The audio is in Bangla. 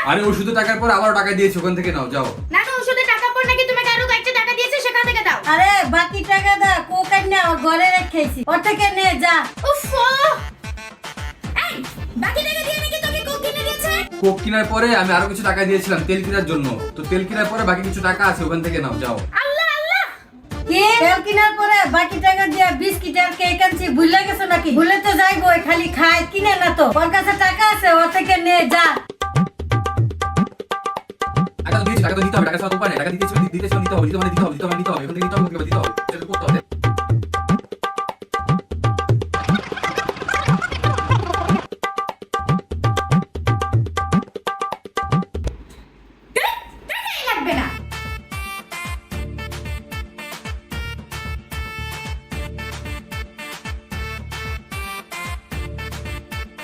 আরে ওষুধের টাকার পর আবার টাকা দিয়েছি, ওখান থেকে নাও, যাও। না না, ওষুধের টাকার পর নাকি তুমি আরো কয়েকটা টাকা দিয়েছো, সেখান থেকে দাও। আরে বাকি টাকা দা কোকাই না ওর ঘরে রেখেছি, ওর থেকে নে যা। উফ, এই বাকি টাকা দিয়ে নাকি তোকে কোক কিনে দিয়েছে? কোক কেনার পরে আমি আরো কিছু টাকা দিয়েছিলাম তেল কেনার জন্য, তো তেল কেনার পরে বাকি কিছু টাকা আছে, ওখান থেকে নাও, যাও। আল্লাহ আল্লাহ, কি তেল কেনার পরে বাকি টাকা দিয়ে বিস্কিট আর কেক আনছি, ভুলে গেছো নাকি? ভুলে তো যাইবো, খালি খায় কিনে না তো। ওর কাছে টাকা আছে, ওর থেকে নে যা। টাকা তো দিয়েছি, টাকা তো দিতে হবে, টাকা ছাড়া তো উপায় নেই, টাকা দিতেছিল, দিতে হবে, দিতে হবে, দিতে হবে, এখন থেকে দিতে হবে, দিতে হবে, করতে হবে,